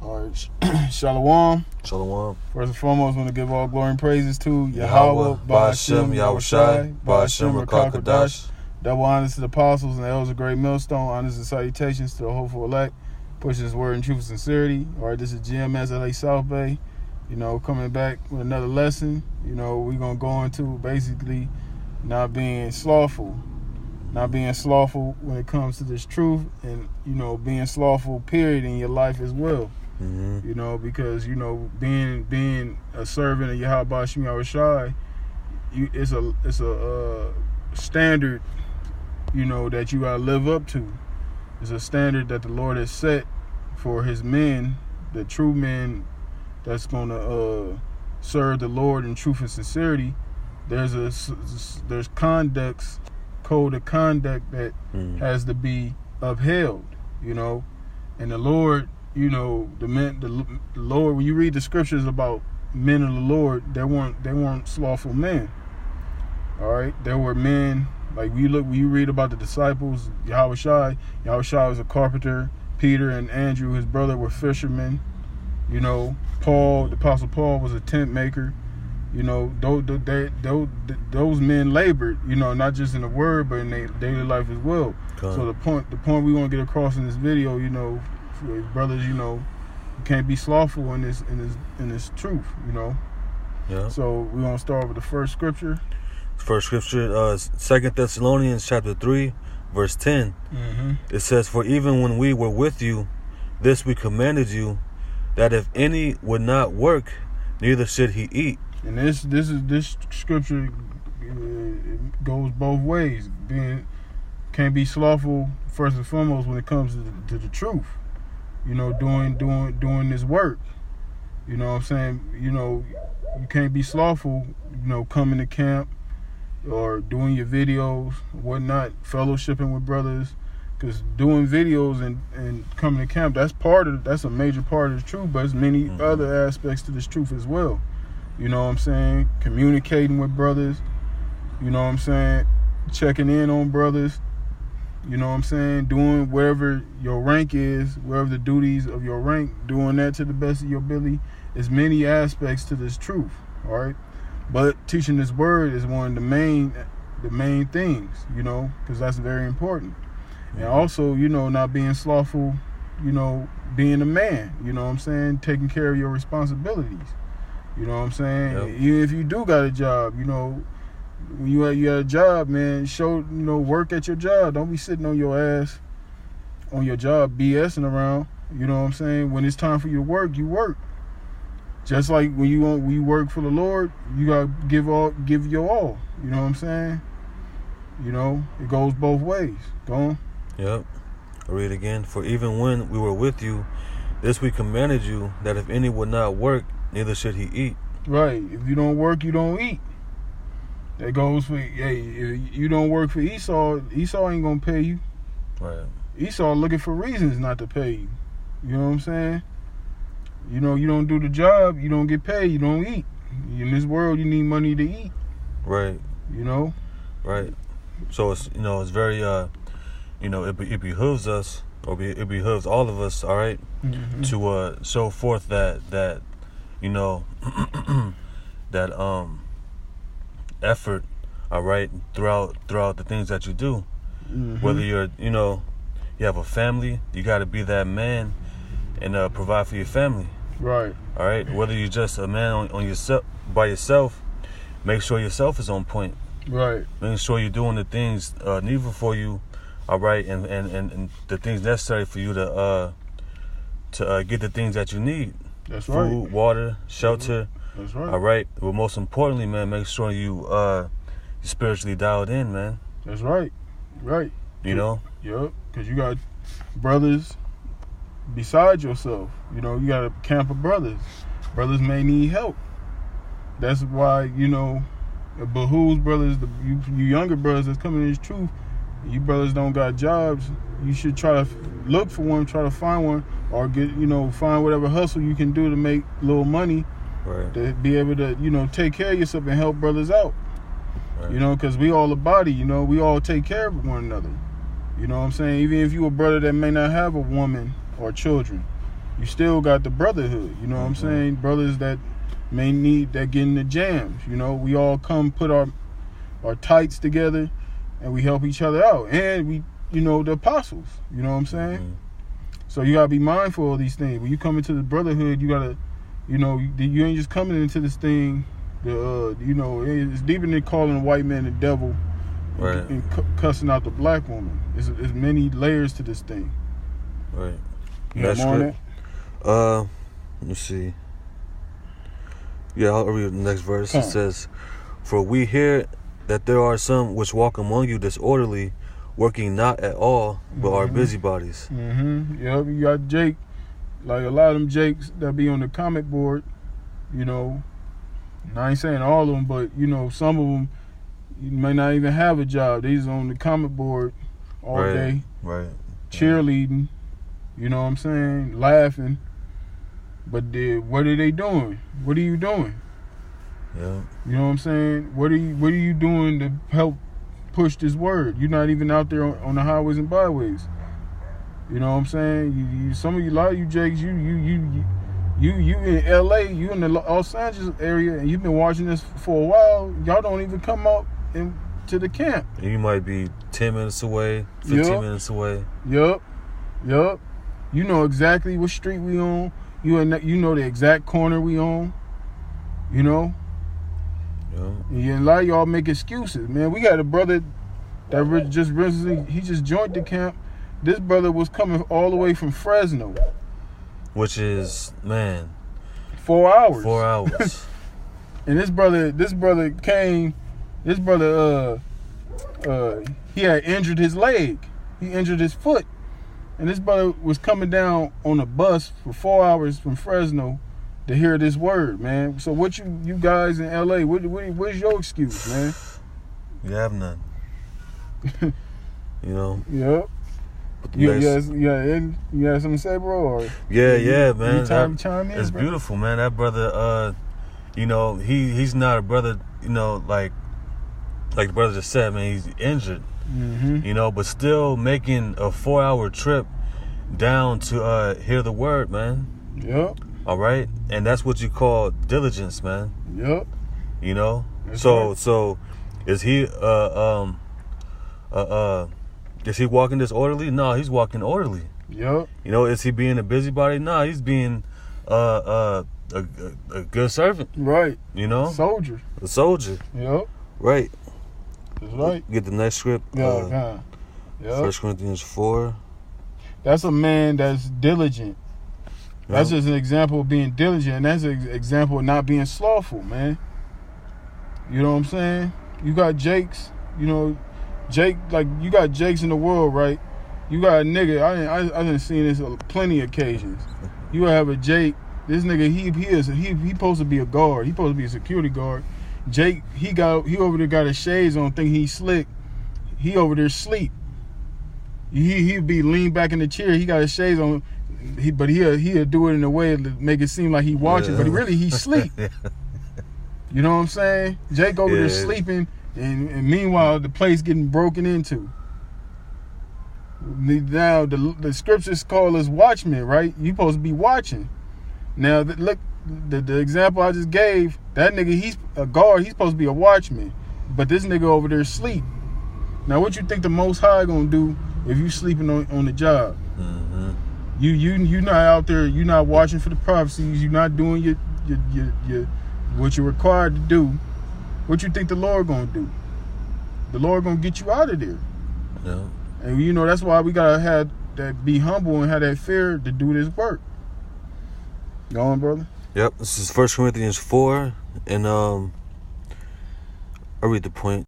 All right. Shalom. Shalom. First and foremost, I want to give all glory and praises to Yahweh, Ba'ashem, Yahushai, Ba'ashem, Rakakadash. Double honors to the apostles and the elders of Great Millstone. Honors and salutations to the hopeful elect. Pushing his word in truth and sincerity. All right, this is GMS LA South Bay. Coming back with another lesson. We're going to go into basically not being slothful. Not being slothful when it comes to this truth, and, being slothful, period, in your life as well. Mm-hmm. Because, being a servant of Yahweh Ba'ashem Yahushai, it's a standard, that you gotta live up to. It's a standard that the Lord has set for his men, the true men that's gonna serve the Lord in truth and sincerity. There's code of conduct that has to be upheld, and the Lord, the Lord, when you read the scriptures about men of the Lord, they weren't slothful men. All right, there were men, like when you read about the disciples, Yahushai was a carpenter, Peter and Andrew, his brother, were fishermen. Paul, the Apostle Paul, was a tent maker. Those men labored, not just in the word, but in their daily life as well. So the point we want to get across in this video, brothers, you can't be slothful in this truth, Yeah. So we're gonna start with the first scripture. First scripture, 2 Thessalonians chapter 3, verse 10. Mm-hmm. It says, "For even when we were with you, this we commanded you, that if any would not work, neither should he eat." And this scripture goes both ways. Can't be slothful first and foremost when it comes to the truth. Doing this work. You know what I'm saying? You can't be slothful. Coming to camp or doing your videos, whatnot, fellowshipping with brothers. Because doing videos and coming to camp, that's a major part of the truth. But there's many other aspects to this truth as well. You know what I'm saying? Communicating with brothers. You know what I'm saying? Checking in on brothers. You know what I'm saying? Doing wherever your rank is, wherever the duties of your rank, doing that to the best of your ability. There's many aspects to this truth, all right? But teaching this word is one of the main things, because that's very important. And also, not being slothful, being a man, you know what I'm saying? Taking care of your responsibilities. You know what I'm saying? Yep. Even if you do got a job, when you got a job, man, work at your job. Don't be sitting on your ass on your job BSing around. You know what I'm saying? When it's time for you to work, you work. Just like when you work for the Lord, you gotta give your all. You know what I'm saying? It goes both ways. Go on. Yep. I'll read it again. "For even when we were with you, this we commanded you, that if any would not work, neither should he eat." Right. If you don't work, you don't eat. That goes for, if you don't work for Esau ain't gonna pay you. Right. Esau looking for reasons not to pay you. You know what I'm saying? You don't do the job, you don't get paid, you don't eat. In this world, you need money to eat. Right. Right. So it's it's very it behooves us, or it behooves all of us, all right, to show forth that that effort, all right, throughout the things that you do. Whether you're you have a family, you got to be that man and provide for your family. Right. All right. Whether you're just a man on yourself, by yourself, make sure yourself is on point. Right. Making sure you're doing the things needful for you, all right, and the things necessary for you to get the things that you need. That's Food, right. water, shelter. That's right. All right. But most importantly, man, make sure you're spiritually dialed in, man. That's right. Right. Yep. Because you got brothers beside yourself. You got a camp of brothers. Brothers may need help. That's why, it behooves brothers, you younger brothers that's coming in this truth, you brothers don't got jobs, you should try to look for one, try to find one, or get, find whatever hustle you can do to make a little money. Right. To be able to, take care of yourself and help brothers out. Right. Because we all a body, we all take care of one another. You know what I'm saying? Even if you a brother that may not have a woman or children, you still got the brotherhood. You know what I'm saying? Brothers that may need that get in the jams. You know, we all come put our tights together and we help each other out. And we, you know, the apostles. You know what I'm saying? So you gotta be mindful of these things. When you come into the brotherhood, you gotta, you know, you ain't just coming into this thing. You know, it's deeper than calling a white man the devil, right, and cussing out the black woman. There's many layers to this thing. Right. You have more on that? Let me see. Yeah, I'll read the next verse. It says, "For we hear that there are some which walk among you disorderly, working not at all, but are busybodies." Yep, you got Jake, like a lot of them Jakes that be on the comic board, you know. And I ain't saying all of them, but, you know, some of them, you may not even have a job. They just on the comic board all day. Right. Cheerleading, you know what I'm saying, laughing. But what are they doing? What are you doing? Yeah. You know what I'm saying? What are you doing to help push this word? You're not even out there on the highways and byways. You know what I'm saying? A lot of you Jakes, you in LA, you in the Los Angeles area, and you've been watching this for a while. Y'all don't even come up to the camp. You might be 10 minutes away, 15 minutes away. Yup. You know exactly what street we on. You know the exact corner we on. You know. Yeah. And a lot of y'all make excuses, man. We got a brother that just recently, he just joined the camp. This brother was coming all the way from Fresno. Which is, man, 4 hours. 4 hours. And this brother came. This brother, he had injured his leg. He injured his foot, and this brother was coming down on a bus for 4 hours from Fresno to hear this word, man. So what you guys in LA? What's your excuse, man? You have none. You know. Yep. You have something to say, bro? Or yeah, man. You chime in, it's bro? Beautiful, man. That brother, you know, he's not a brother, you know, like the brother just said, man. He's injured, you know, but still making a 4-hour trip down to hear the word, man. Yep. All right, and that's what you call diligence, man. Yep. You know, that's so right. So is he is he walking disorderly? No, he's walking orderly. Yep. You know, is he being a busybody? No, he's being a good servant. Right. You know? A soldier. Yep. Right. That's right. Get the next script. Yeah. Yep. 1 Corinthians 4. That's a man that's diligent. Yep. That's just an example of being diligent, and that's an example of not being slothful, man. You know what I'm saying? You got Jakes, you know, Jake, like, you got Jakes in the world, right? You got a nigga, I done seen this on plenty of occasions. You have a Jake, this nigga, he supposed to be a guard. He supposed to be a security guard. Jake, he over there got his shades on, think he's slick. He over there sleep. He'd be leaned back in the chair. He got his shades on, but he'll do it in a way to make it seem like he watching, but he sleep. You know what I'm saying? Jake over there sleeping, and meanwhile the place getting broken into. Now the scriptures call us watchmen, right? You supposed to be watching. Now look, the example I just gave, that nigga, he's a guard. He's supposed to be a watchman, but this nigga over there sleep. Now what you think the Most High gonna do if you sleeping on the job? You not out there. You not watching for the prophecies. You not doing your what you're required to do. What you think the Lord gonna do? The Lord gonna get you out of there. Yeah. And you know that's why we gotta have that, be humble and have that fear to do this work. Go on, brother. Yep. This is 1 Corinthians 4, and I'll read the point.